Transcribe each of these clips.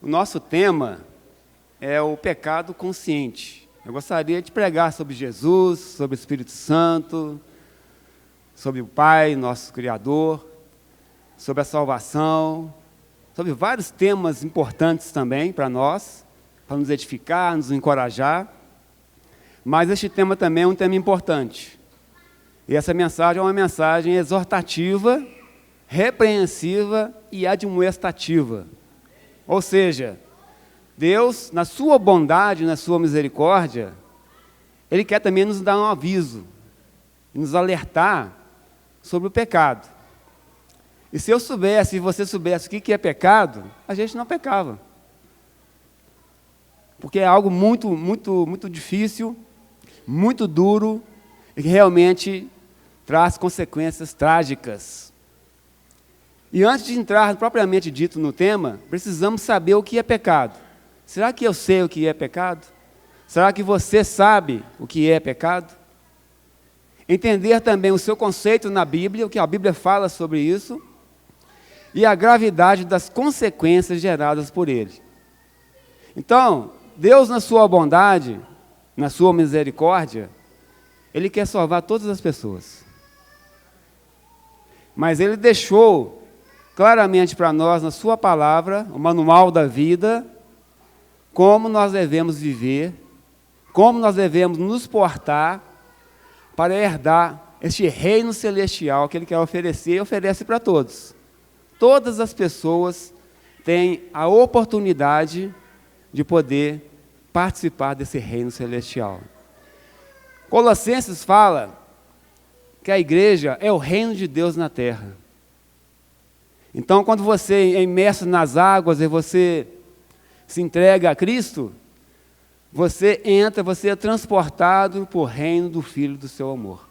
O nosso tema é o pecado consciente. Eu gostaria de pregar sobre Jesus, sobre o Espírito Santo, sobre o Pai, nosso Criador, sobre a salvação, sobre vários temas importantes também para nós, para nos edificar, nos encorajar. Mas este tema também é um tema importante. E essa mensagem é uma mensagem exortativa, repreensiva e admoestativa. Ou seja, Deus, na sua bondade, na sua misericórdia, Ele quer também nos dar um aviso, nos alertar sobre o pecado. E se eu soubesse, se você soubesse o que é pecado, a gente não pecava. Porque é algo muito difícil, muito duro, e que realmente traz consequências trágicas. E antes de entrar propriamente dito no tema, precisamos saber o que é pecado. Será que eu sei o que é pecado? Será que você sabe o que é pecado? Entender também o seu conceito na Bíblia, o que a Bíblia fala sobre isso, e a gravidade das consequências geradas por ele. Então, Deus, na sua bondade, na sua misericórdia, Ele quer salvar todas as pessoas. Mas Ele deixou claramente para nós, na sua palavra, o manual da vida, como nós devemos viver, como nós devemos nos portar para herdar este reino celestial que Ele quer oferecer e oferece para todos. Todas as pessoas têm a oportunidade de poder participar desse reino celestial. Colossenses fala que a igreja é o reino de Deus na terra. Então, quando você é imerso nas águas e você se entrega a Cristo, você entra, você é transportado para o reino do Filho do seu amor.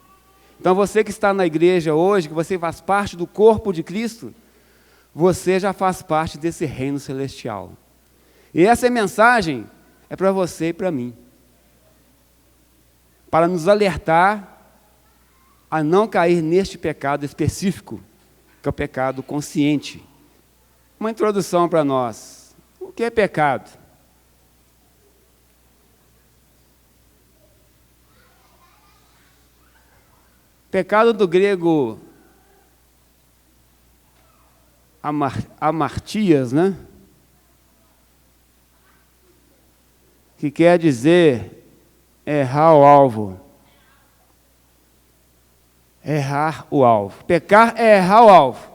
Então, você que está na igreja hoje, que você faz parte do corpo de Cristo, você já faz parte desse reino celestial. E essa mensagem é para você e para mim, para nos alertar a não cair neste pecado específico, que é o pecado consciente. Uma introdução para nós. O que é pecado? Pecado do grego amartias, né? Que quer dizer errar o alvo. Errar o alvo. Pecar é errar o alvo.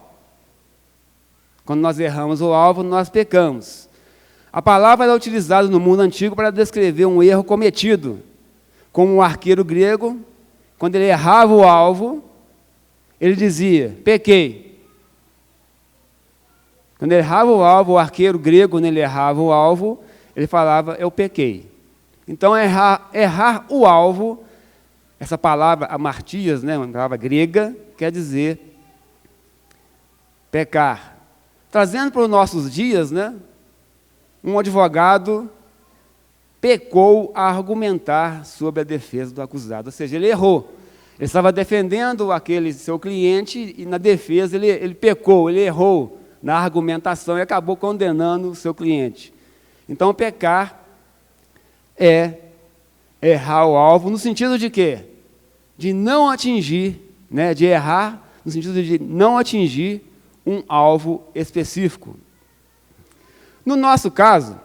Quando nós erramos o alvo, nós pecamos. A palavra era utilizada no mundo antigo para descrever um erro cometido. Como um arqueiro grego, quando ele errava o alvo, ele dizia, pequei. Quando ele errava o alvo, o arqueiro grego, quando ele errava o alvo, ele falava, eu pequei. Então, errar o alvo, essa palavra amartias, né, uma palavra grega, quer dizer pecar. Trazendo para os nossos dias, né, um advogado pecou a argumentar sobre a defesa do acusado, ou seja, ele errou. Ele estava defendendo aquele seu cliente e na defesa ele pecou, ele errou na argumentação e acabou condenando o seu cliente. Então, pecar é errar o alvo no sentido de quê? De não atingir, né, de errar no sentido de não atingir um alvo específico. No nosso caso,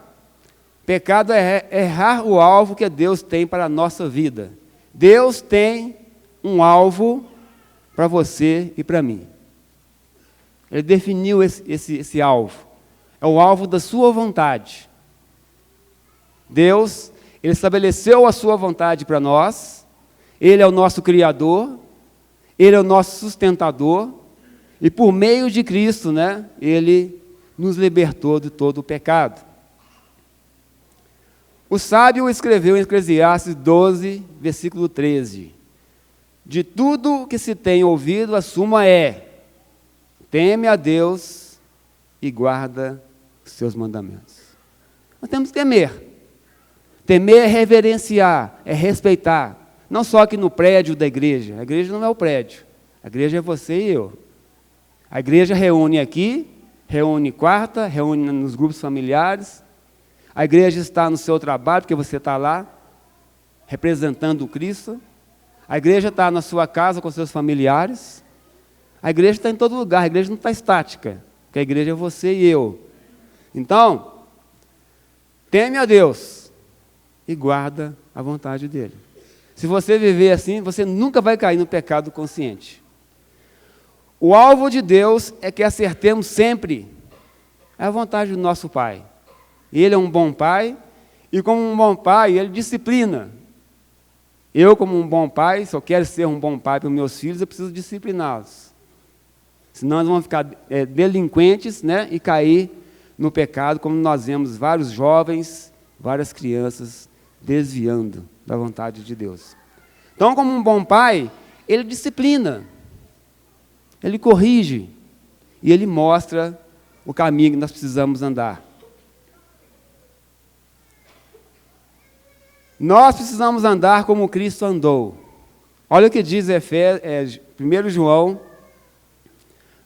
pecado é errar o alvo que Deus tem para a nossa vida. Deus tem um alvo para você e para mim. Ele definiu esse alvo. É o alvo da sua vontade. Deus, Ele estabeleceu a sua vontade para nós. Ele é o nosso Criador. Ele é o nosso sustentador. E por meio de Cristo, né, Ele nos libertou de todo o pecado. O sábio escreveu em Eclesiastes 12, versículo 13. De tudo que se tem ouvido, a suma é: teme a Deus e guarda os seus mandamentos. Nós temos que temer. Temer é reverenciar, é respeitar. Não só aqui no prédio da igreja. A igreja não é o prédio. A igreja é você e eu. A igreja reúne aqui, reúne quarta, reúne nos grupos familiares, A igreja está no seu trabalho, porque você está lá, representando o Cristo. A igreja está na sua casa com seus familiares. A igreja está em todo lugar, a igreja não está estática, porque a igreja é você e eu. Então, teme a Deus e guarda a vontade dEle. Se você viver assim, você nunca vai cair no pecado consciente. O alvo de Deus é que acertemos sempre a vontade do nosso Pai. Ele é um bom Pai, e como um bom Pai, Ele disciplina. Eu, como um bom pai, se eu quero ser um bom pai para os meus filhos, eu preciso discipliná-los. Senão eles vão ficar delinquentes, né, e cair no pecado, como nós vemos vários jovens, várias crianças desviando da vontade de Deus. Então, como um bom pai, ele disciplina, ele corrige, e ele mostra o caminho que nós precisamos andar. Nós precisamos andar como Cristo andou. Olha o que diz 1 João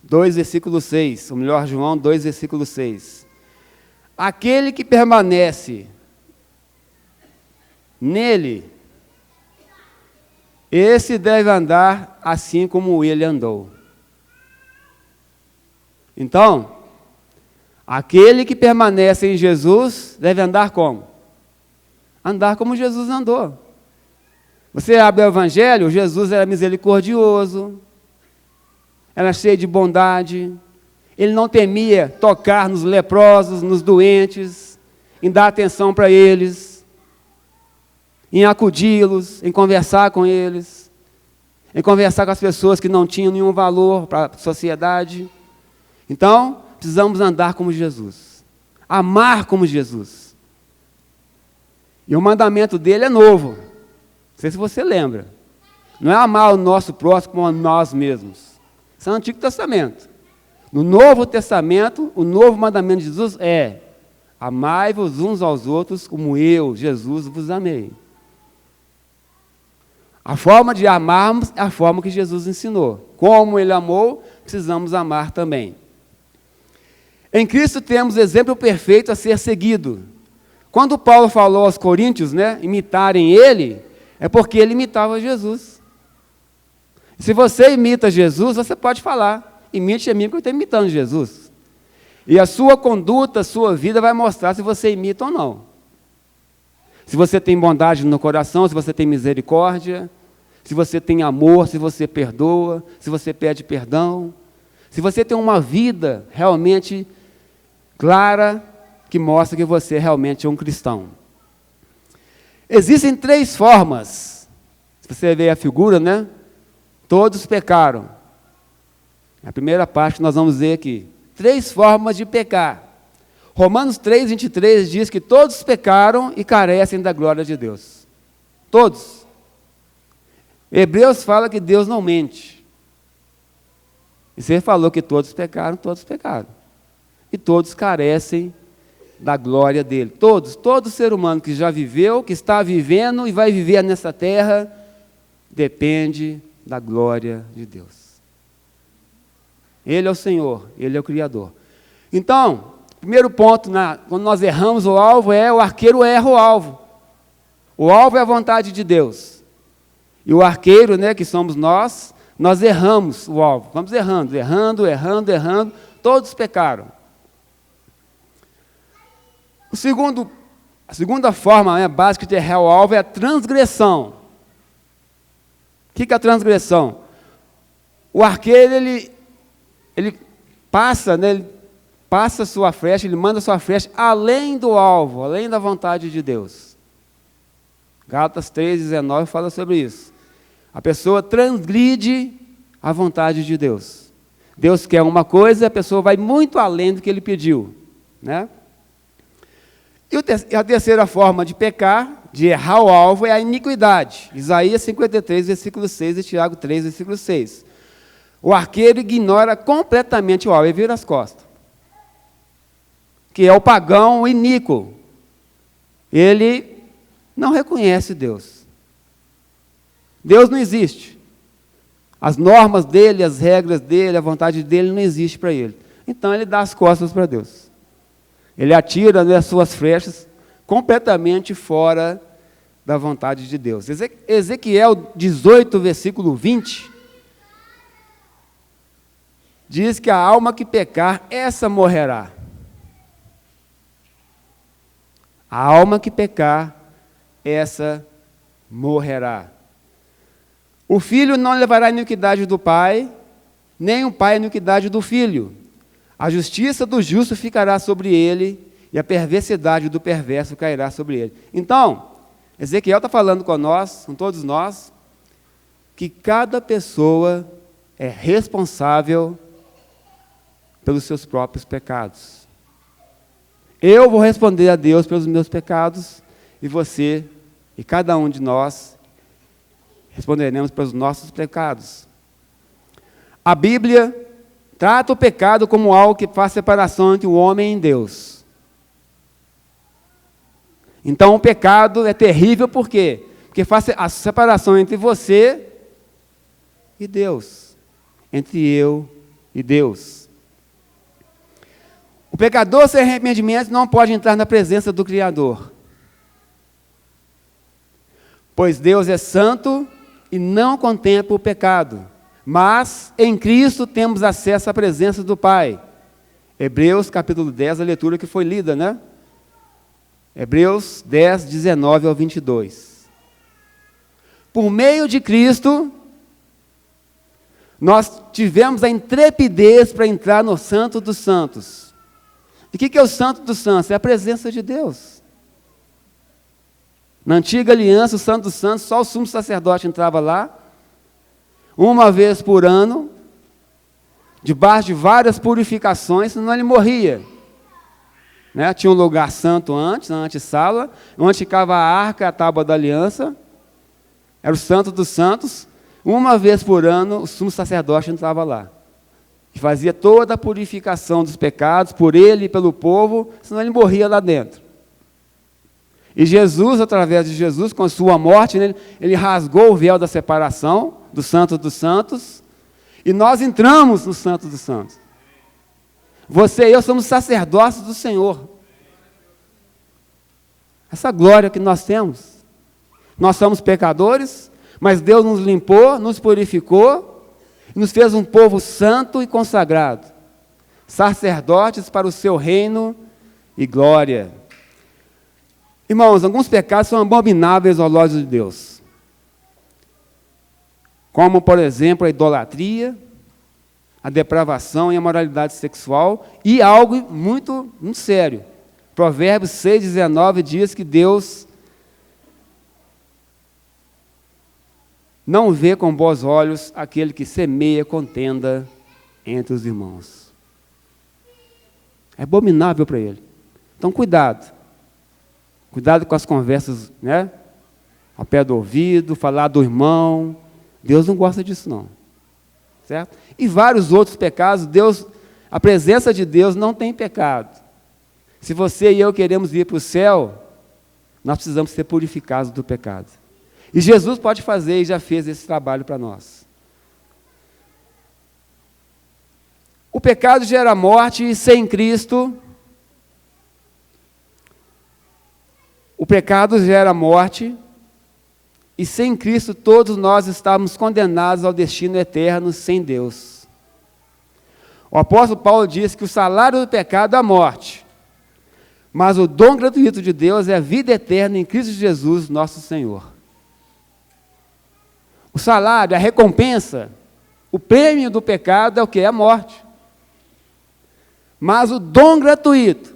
2, versículo 6, ou melhor, João 2, versículo 6. Aquele que permanece nele, esse deve andar assim como ele andou. Então, aquele que permanece em Jesus deve andar como? Andar como Jesus andou. Você abre o Evangelho, Jesus era misericordioso, era cheio de bondade, ele não temia tocar nos leprosos, nos doentes, em dar atenção para eles, em acudi-los, em conversar com eles, em conversar com as pessoas que não tinham nenhum valor para a sociedade. Então, precisamos andar como Jesus, amar como Jesus. E o mandamento dele é novo. Não sei se você lembra. Não é amar o nosso próximo como a nós mesmos. Isso é o Antigo Testamento. No Novo Testamento, o novo mandamento de Jesus é: amai-vos uns aos outros como eu, Jesus, vos amei. A forma de amarmos é a forma que Jesus ensinou. Como ele amou, precisamos amar também. Em Cristo temos exemplo perfeito a ser seguido. Quando Paulo falou aos coríntios, né, imitarem ele, é porque ele imitava Jesus. Se você imita Jesus, você pode falar: imite a mim, porque eu estou imitando Jesus. E a sua conduta, a sua vida vai mostrar se você imita ou não. Se você tem bondade no coração, se você tem misericórdia, se você tem amor, se você perdoa, se você pede perdão, se você tem uma vida realmente clara, que mostra que você realmente é um cristão. Existem 3 formas. Se você ver a figura, né? Todos pecaram. A primeira parte que nós vamos ver aqui. 3 formas de pecar. Romanos 3, 23 diz que todos pecaram e carecem da glória de Deus. Todos. Hebreus fala que Deus não mente. E você falou que todos pecaram, todos pecaram. E todos carecem da glória dele. Todo ser humano que já viveu, que está vivendo e vai viver nessa terra, depende da glória de Deus. Ele é o Senhor, Ele é o Criador. Então, primeiro ponto, quando nós erramos o alvo, o arqueiro erra o alvo. O alvo é a vontade de Deus. E o arqueiro, né, que somos nós erramos o alvo. Vamos errando, todos pecaram. A segunda forma, básica de errar o alvo é a transgressão. O que é a transgressão? O arqueiro, ele passa, né, ele passa a sua flecha, ele manda a sua flecha além do alvo, além da vontade de Deus. Gálatas 3,19 fala sobre isso. A pessoa transgride a vontade de Deus. Deus quer uma coisa, a pessoa vai muito além do que ele pediu, né? E a terceira forma de pecar, de errar o alvo, é a iniquidade. Isaías 53, versículo 6 e Tiago 3, versículo 6. O arqueiro ignora completamente o alvo, ele vira as costas. Que é o pagão iníquo. Ele não reconhece Deus. Deus não existe. As normas dele, as regras dele, a vontade dele não existe para ele. Então ele dá as costas para Deus. Ele atira, né, as suas flechas completamente fora da vontade de Deus. Ezequiel 18, versículo 20, diz que a alma que pecar, essa morrerá. A alma que pecar, essa morrerá. O filho não levará a iniquidade do pai, nem o pai a iniquidade do filho. A justiça do justo ficará sobre ele, e a perversidade do perverso cairá sobre ele. Então, Ezequiel está falando com nós, com todos nós, que cada pessoa é responsável pelos seus próprios pecados. Eu vou responder a Deus pelos meus pecados, e você, e cada um de nós, responderemos pelos nossos pecados. A Bíblia trata o pecado como algo que faz separação entre o homem e Deus. Então o pecado é terrível por quê? Porque faz a separação entre você e Deus, entre eu e Deus. O pecador sem arrependimento não pode entrar na presença do Criador, pois Deus é santo e não contempla o pecado, mas em Cristo temos acesso à presença do Pai. Hebreus capítulo 10, a leitura que foi lida, né? Hebreus 10, 19 ao 22. Por meio de Cristo, nós tivemos a intrepidez para entrar no Santo dos Santos. E o que é o Santo dos Santos? É a presença de Deus. Na antiga aliança, o Santo dos Santos, só o sumo sacerdote entrava lá, uma vez por ano, debaixo de várias purificações, senão ele morria. Né? Tinha um lugar santo antes, na antessala, onde ficava a arca, a tábua da aliança, era o Santo dos Santos. Uma vez por ano, o sumo sacerdote entrava lá, e fazia toda a purificação dos pecados, por ele e pelo povo, senão ele morria lá dentro. E Jesus, através de Jesus, com a sua morte, ele rasgou o véu da separação do Santo dos Santos, e nós entramos no Santo dos Santos. Você e eu somos sacerdotes do Senhor. Essa glória que nós temos. Nós somos pecadores, mas Deus nos limpou, nos purificou, e nos fez um povo santo e consagrado, sacerdotes para o seu reino e glória. Irmãos, alguns pecados são abomináveis aos olhos de Deus, como, por exemplo, a idolatria, a depravação e a moralidade sexual, e algo muito, muito sério. Provérbios 6,19 diz que Deus não vê com bons olhos aquele que semeia contenda entre os irmãos. É abominável para ele. Então, cuidado. Cuidado com as conversas, né? Ao pé do ouvido, falar do irmão. Deus não gosta disso, não. Certo? E vários outros pecados, a presença de Deus não tem pecado. Se você e eu queremos ir para o céu, nós precisamos ser purificados do pecado. E Jesus pode fazer e já fez esse trabalho para nós. O pecado gera morte e sem Cristo, o pecado gera morte, e sem Cristo todos nós estávamos condenados ao destino eterno sem Deus. O apóstolo Paulo diz que o salário do pecado é a morte, mas o dom gratuito de Deus é a vida eterna em Cristo Jesus, nosso Senhor. O salário, a recompensa, o prêmio do pecado é o que? É a morte. Mas o dom gratuito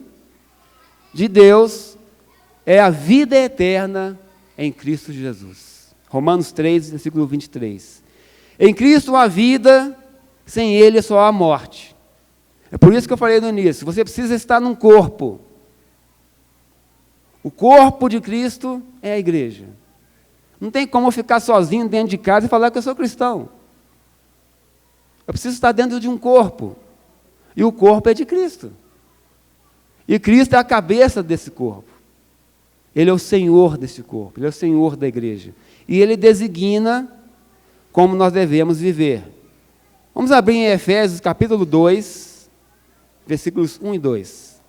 de Deus é a vida eterna em Cristo Jesus. Romanos 3, versículo 23. Em Cristo há vida, sem Ele só há morte. É por isso que eu falei no início, você precisa estar num corpo. O corpo de Cristo é a igreja. Não tem como eu ficar sozinho dentro de casa e falar que eu sou cristão. Eu preciso estar dentro de um corpo. E o corpo é de Cristo. E Cristo é a cabeça desse corpo. Ele é o Senhor desse corpo, Ele é o Senhor da igreja. E Ele designa como nós devemos viver. Vamos abrir em Efésios capítulo 2, versículos 1 e 2.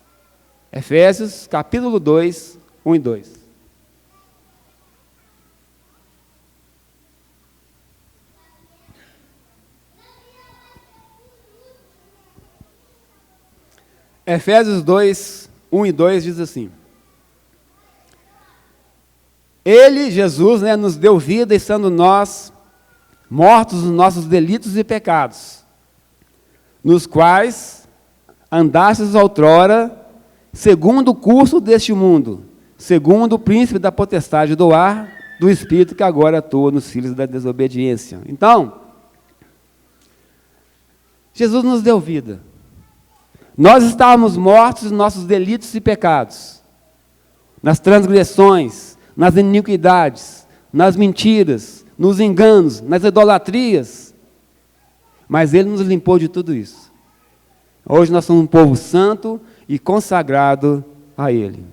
Efésios capítulo 2, 1 e 2. Efésios 2, 1 e 2 diz assim: Ele, Jesus, nos deu vida, estando nós mortos nos nossos delitos e pecados, nos quais andastes outrora, segundo o curso deste mundo, segundo o príncipe da potestade do ar, do espírito que agora atua nos filhos da desobediência. Então, Jesus nos deu vida. Nós estávamos mortos nos nossos delitos e pecados, nas transgressões, nas iniquidades, nas mentiras, nos enganos, nas idolatrias, mas Ele nos limpou de tudo isso. Hoje nós somos um povo santo e consagrado a Ele.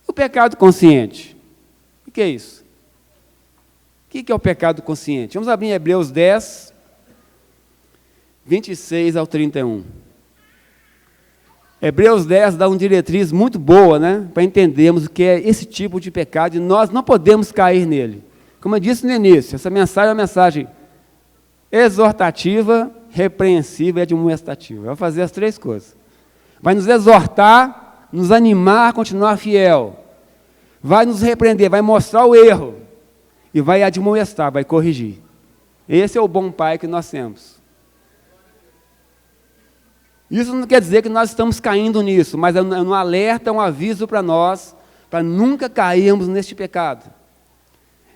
O pecado consciente, o que é isso? O que é o pecado consciente? Vamos abrir em Hebreus 10, 26 ao 31. Hebreus 10 dá uma diretriz muito boa, para entendermos o que é esse tipo de pecado, e nós não podemos cair nele. Como eu disse no início, essa mensagem é uma mensagem exortativa, repreensiva e admoestativa. Vai fazer as três coisas. Vai nos exortar, nos animar a continuar fiel. Vai nos repreender, vai mostrar o erro. E vai admoestar, vai corrigir. Esse é o bom pai que nós temos. Isso não quer dizer que nós estamos caindo nisso, mas é um alerta, um aviso para nós, para nunca cairmos neste pecado.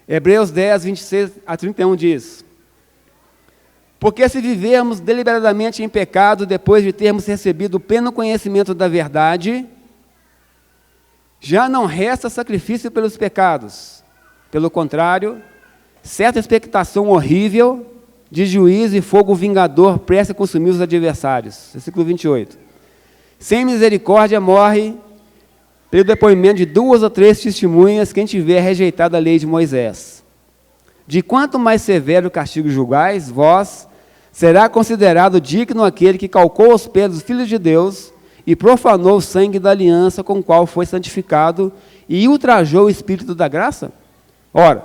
Hebreus 10, 26 a 31 diz: Porque se vivermos deliberadamente em pecado, depois de termos recebido o pleno conhecimento da verdade, já não resta sacrifício pelos pecados. Pelo contrário, certa expectação horrível de juízo e fogo vingador presta a consumir os adversários. Versículo 28. Sem misericórdia morre, pelo depoimento de 2 ou 3 testemunhas, quem tiver rejeitado a lei de Moisés. De quanto mais severo castigo julgais, vós, será considerado digno aquele que calcou os pés dos filhos de Deus e profanou o sangue da aliança com o qual foi santificado e ultrajou o Espírito da graça? Ora,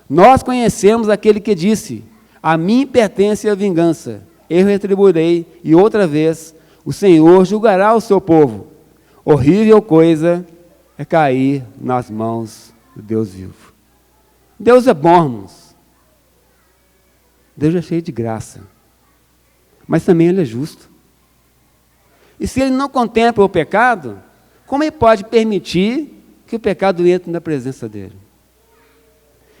nós conhecemos aquele que disse: a mim pertence a vingança, eu retribuirei, e outra vez o Senhor julgará o seu povo. Horrível coisa é cair nas mãos do Deus vivo. Deus é bom, irmãos. Deus é cheio de graça. Mas também Ele é justo. E se Ele não contempla o pecado, como Ele pode permitir que o pecado entre na presença dEle?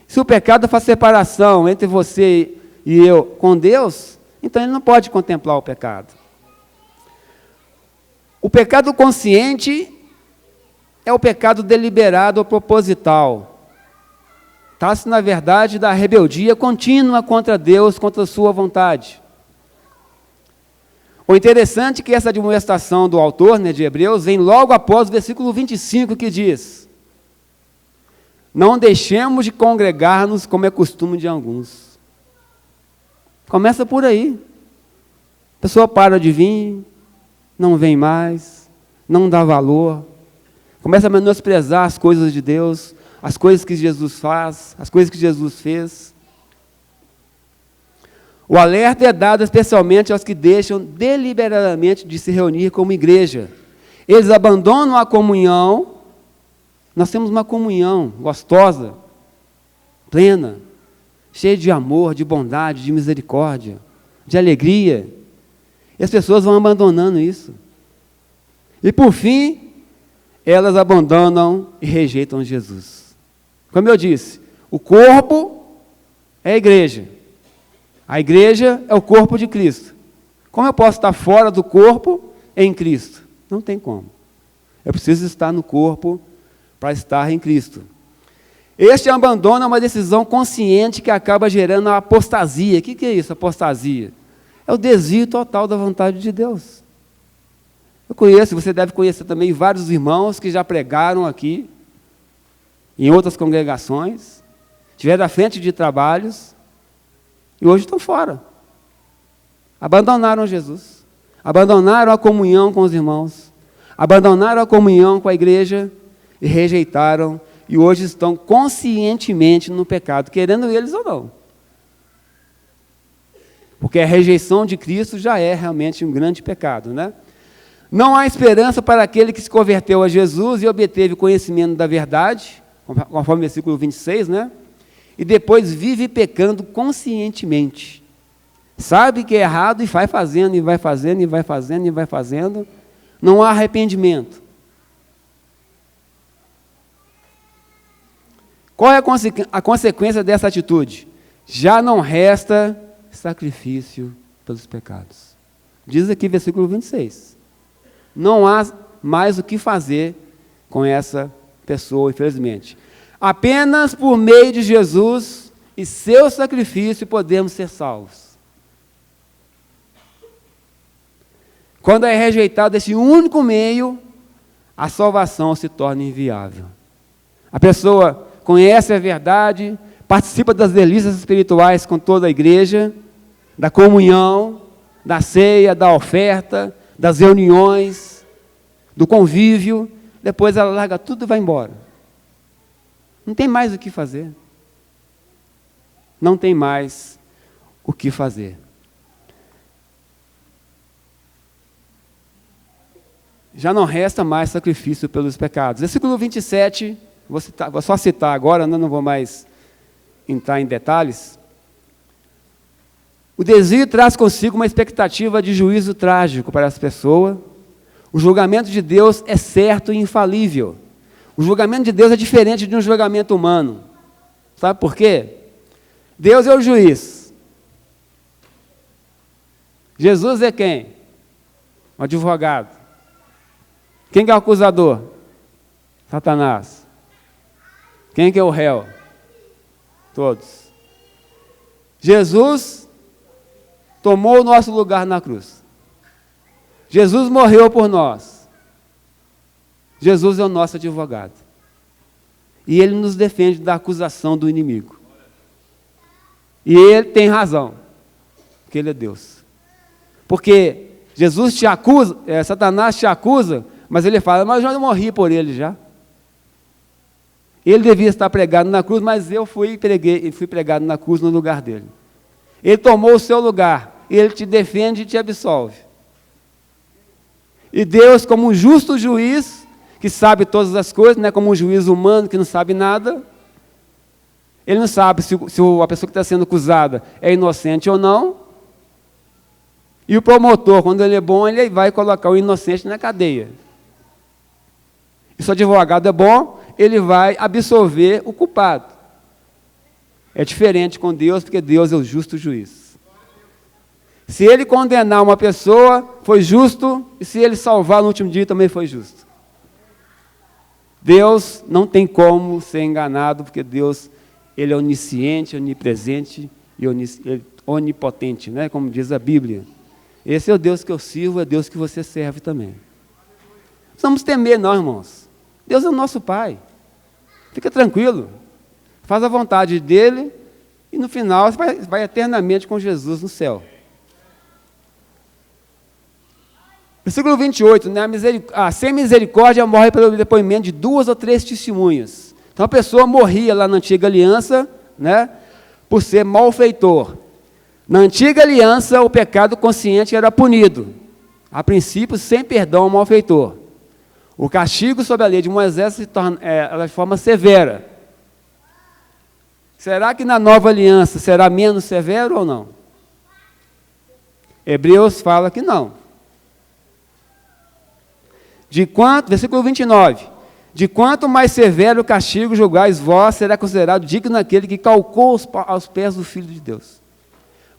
Se o pecado faz separação entre você e eu com Deus, então Ele não pode contemplar o pecado. O pecado consciente é o pecado deliberado ou proposital. Trata-se, na verdade, da rebeldia contínua contra Deus, contra a sua vontade. O interessante é que essa admoestação do autor, de Hebreus, vem logo após o versículo 25, que diz: não deixemos de congregar-nos como é costume de alguns. Começa por aí. A pessoa para de vir, não vem mais, não dá valor, começa a menosprezar as coisas de Deus, as coisas que Jesus faz, as coisas que Jesus fez. O alerta é dado especialmente aos que deixam deliberadamente de se reunir como igreja. Eles abandonam a comunhão. Nós temos uma comunhão gostosa, plena, cheia de amor, de bondade, de misericórdia, de alegria. E as pessoas vão abandonando isso. E por fim, elas abandonam e rejeitam Jesus. Como eu disse, o corpo é a igreja. A igreja é o corpo de Cristo. Como eu posso estar fora do corpo em Cristo? Não tem como. Eu preciso estar no corpo para estar em Cristo. Este abandono é uma decisão consciente que acaba gerando a apostasia. O que é isso, apostasia? É o desvio total da vontade de Deus. Eu conheço, você deve conhecer também vários irmãos que já pregaram aqui, em outras congregações, estiveram à frente de trabalhos, e hoje estão fora. Abandonaram Jesus, abandonaram a comunhão com os irmãos, abandonaram a comunhão com a igreja, e rejeitaram, e hoje estão conscientemente no pecado, querendo eles ou não. Porque a rejeição de Cristo já é realmente um grande pecado, né? Não há esperança para aquele que se converteu a Jesus e obteve conhecimento da verdade, conforme o versículo 26, né? E depois vive pecando conscientemente. Sabe que é errado e vai fazendo, e vai fazendo, e vai fazendo, e vai fazendo. Não há arrependimento. Qual é a consequência dessa atitude? Já não resta sacrifício pelos pecados. Diz aqui versículo 26. Não há mais o que fazer com essa pessoa, infelizmente. Apenas por meio de Jesus e seu sacrifício podemos ser salvos. Quando é rejeitado esse único meio, a salvação se torna inviável. A pessoa conhece a verdade, participa das delícias espirituais com toda a igreja, da comunhão, da ceia, da oferta, das reuniões, do convívio, depois ela larga tudo e vai embora. Não tem mais o que fazer. Não tem mais o que fazer. Já não resta mais sacrifício pelos pecados. Versículo 27, vou só citar agora, não vou mais entrar em detalhes. O desvio traz consigo uma expectativa de juízo trágico para as pessoas. O julgamento de Deus é certo e infalível. O julgamento de Deus é diferente de um julgamento humano. Sabe por quê? Deus é o juiz. Jesus é quem? O advogado. Quem que é o acusador? Satanás. Quem que é o réu? Todos. Jesus tomou o nosso lugar na cruz. Jesus morreu por nós. Jesus é o nosso advogado. E ele nos defende da acusação do inimigo. E ele tem razão, porque ele é Deus. Porque Jesus te acusa, Satanás te acusa, mas ele fala, mas eu já morri por ele já. Ele devia estar pregado na cruz, mas eu fui pregado na cruz no lugar dele. Ele tomou o seu lugar, ele te defende e te absolve. E Deus, como um justo juiz, que sabe todas as coisas, não é como um juiz humano que não sabe nada. Ele não sabe se a pessoa que está sendo acusada é inocente ou não. E o promotor, quando ele é bom, ele vai colocar o inocente na cadeia. E se o advogado é bom, ele vai absolver o culpado. É diferente com Deus, porque Deus é o justo juiz. Se ele condenar uma pessoa, foi justo, e se ele salvar no último dia, também foi justo. Deus não tem como ser enganado, porque Deus, ele é onisciente, onipresente e onipotente, né? Como diz a Bíblia. Esse é o Deus que eu sirvo, é o Deus que você serve também. Não precisamos temer, não, irmãos. Deus é o nosso Pai. Fica tranquilo. Faz a vontade dEle e no final você vai eternamente com Jesus no céu. Versículo 28, né? Sem misericórdia morre pelo depoimento de 2 ou 3 testemunhas. Então a pessoa morria lá na antiga aliança, né? Por ser malfeitor. Na antiga aliança, o pecado consciente era punido. A princípio, sem perdão ao malfeitor. O castigo sob a lei de Moisés se torna de forma severa. Será que na nova aliança será menos severo ou não? Hebreus fala que não. Versículo 29. De quanto mais severo o castigo julgais vós, será considerado digno aquele que calcou aos pés do Filho de Deus.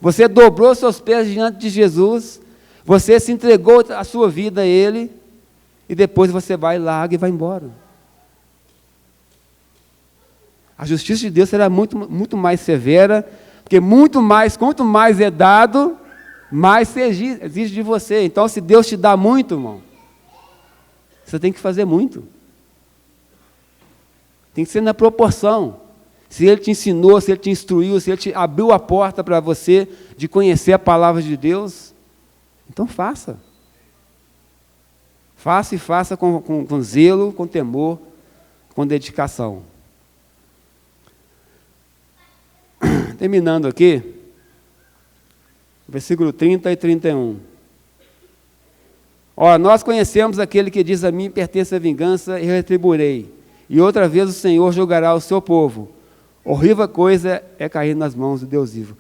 Você dobrou seus pés diante de Jesus, você se entregou a sua vida a Ele, e depois você vai, larga e vai embora. A justiça de Deus será muito, muito mais severa, porque quanto mais é dado, mais se exige de você. Então, se Deus te dá muito, irmão, você tem que fazer muito. Tem que ser na proporção. Se Ele te ensinou, se Ele te instruiu, se Ele te abriu a porta para você de conhecer a palavra de Deus, então faça. Faça e faça com zelo, com temor com dedicação. Terminando aqui, versículo 30 e 31. Ora, nós conhecemos aquele que diz: a mim pertence a vingança e retribuirei. E outra vez o Senhor julgará o seu povo. Horrível coisa é cair nas mãos do Deus vivo.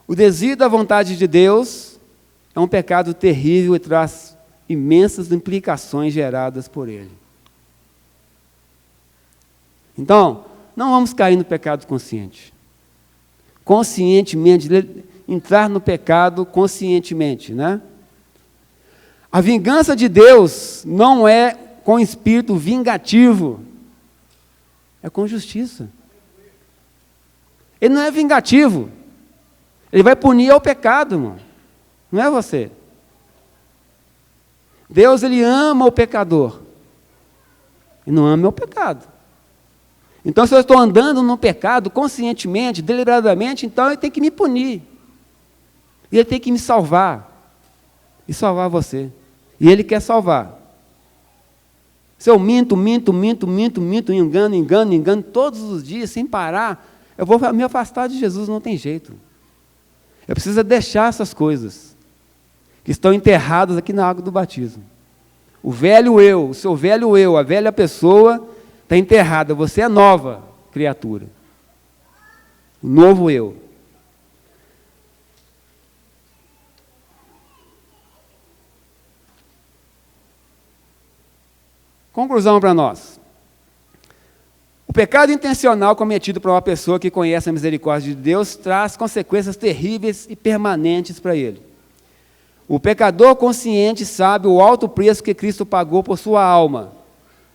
O desvio da vontade de Deus é um pecado terrível e traz imensas implicações geradas por ele. Então, não vamos cair no pecado consciente. Conscientemente, entrar no pecado conscientemente, né? A vingança de Deus não é com espírito vingativo, é com justiça. Ele não é vingativo, ele vai punir ao pecado, irmão. Não é você. Deus, ele ama o pecador, e não ama o pecado. Então, se eu estou andando no pecado conscientemente, deliberadamente, então ele tem que me punir. E ele tem que me salvar. E salvar você. E ele quer salvar. Se eu minto, engano, todos os dias, sem parar, eu vou me afastar de Jesus, não tem jeito. Eu preciso deixar essas coisas que estão enterradas aqui na água do batismo. O velho eu, o seu velho eu, a velha pessoa está enterrada, você é nova criatura. O novo eu. Conclusão para nós. O pecado intencional cometido por uma pessoa que conhece a misericórdia de Deus traz consequências terríveis e permanentes para ele. O pecador consciente sabe o alto preço que Cristo pagou por sua alma.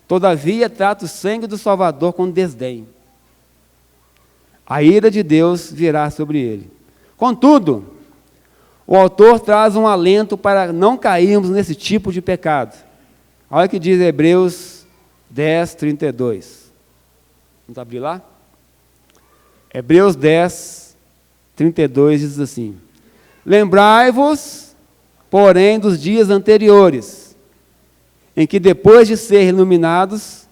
Todavia, trata o sangue do Salvador com desdém. A ira de Deus virá sobre ele. Contudo, o autor traz um alento para não cairmos nesse tipo de pecado. Olha o que diz Hebreus 10, 32. Vamos abrir lá? Hebreus 10, 32 diz assim: lembrai-vos, porém, dos dias anteriores, em que, depois de ser iluminados,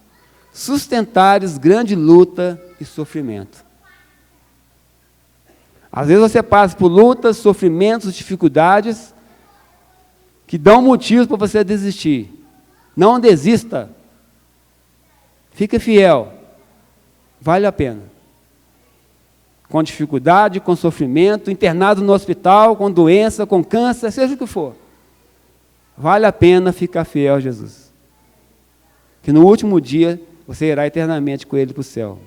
sustentares grande luta e sofrimento. Às vezes você passa por lutas, sofrimentos, dificuldades, que dão motivos para você desistir. Não desista. Fique fiel. Vale a pena. Com dificuldade, com sofrimento, internado no hospital, com doença, com câncer, seja o que for. Vale a pena ficar fiel a Jesus. Que no último dia você irá eternamente com Ele para o céu.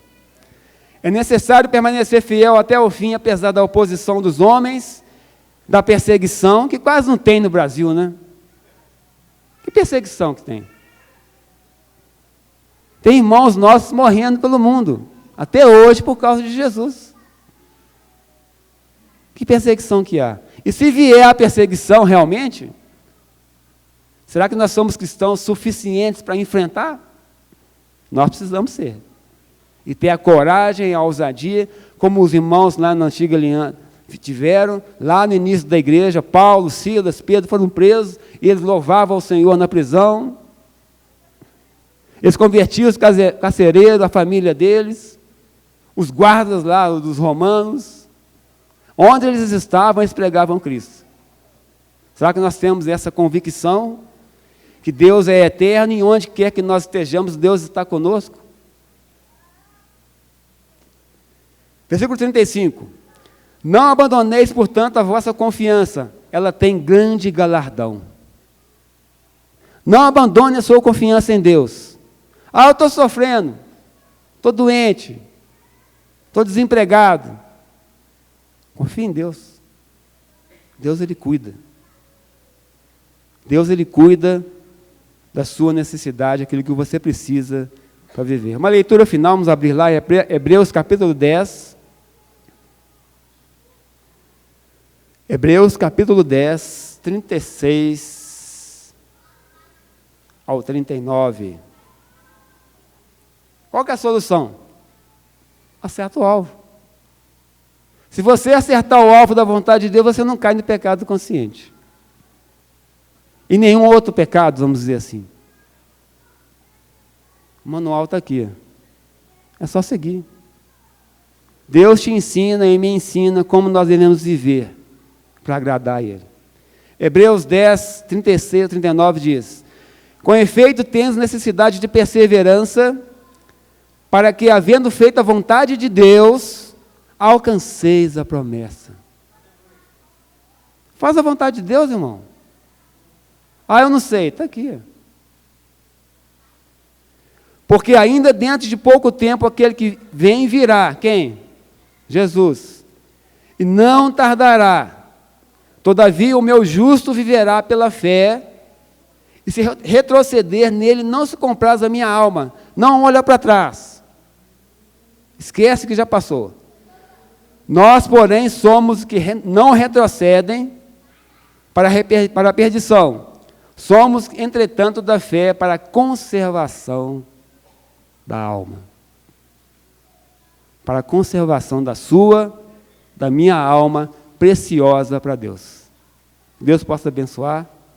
É necessário permanecer fiel até o fim, apesar da oposição dos homens, da perseguição, que quase não tem no Brasil, né? Que perseguição que tem? Tem irmãos nossos morrendo pelo mundo, até hoje, por causa de Jesus. Que perseguição que há? E se vier a perseguição realmente, será que nós somos cristãos suficientes para enfrentar? Nós precisamos ser. E ter a coragem, a ousadia, como os irmãos lá na antiga aliança tiveram, lá no início da igreja, Paulo, Silas, Pedro foram presos, e eles louvavam ao Senhor na prisão. Eles convertiam os carcereiros, a família deles, os guardas lá dos romanos. Onde eles estavam, eles pregavam Cristo. Será que nós temos essa convicção que Deus é eterno e onde quer que nós estejamos, Deus está conosco? Versículo 35. Não abandoneis, portanto, a vossa confiança, ela tem grande galardão. Não abandone a sua confiança em Deus. Ah, eu estou sofrendo, estou doente, estou desempregado. Confie em Deus. Deus, Ele cuida. Deus, Ele cuida da sua necessidade, aquilo que você precisa para viver. Uma leitura final, vamos abrir lá, Hebreus capítulo 10. Hebreus capítulo 10, 36 ao 39. Qual que é a solução? Acerta o alvo. Se você acertar o alvo da vontade de Deus, você não cai no pecado consciente. E nenhum outro pecado, vamos dizer assim. O manual está aqui. É só seguir. Deus te ensina e me ensina como nós devemos viver para agradar a Ele. Hebreus 10, 36 a 39 diz: com efeito, tens necessidade de perseverança, para que, havendo feito a vontade de Deus, alcanceis a promessa. Faz a vontade de Deus, irmão. Ah, eu não sei. Está aqui. Porque ainda dentro de pouco tempo, aquele que vem virá. Quem? Jesus. E não tardará. Todavia, o meu justo viverá pela fé, e se retroceder nele, não se compraz a minha alma. Não olha para trás. Esquece que já passou. Nós, porém, somos os que não retrocedem para a perdição. Somos, entretanto, da fé para a conservação da alma. Para a conservação da sua, da minha alma, preciosa para Deus. Deus possa abençoar.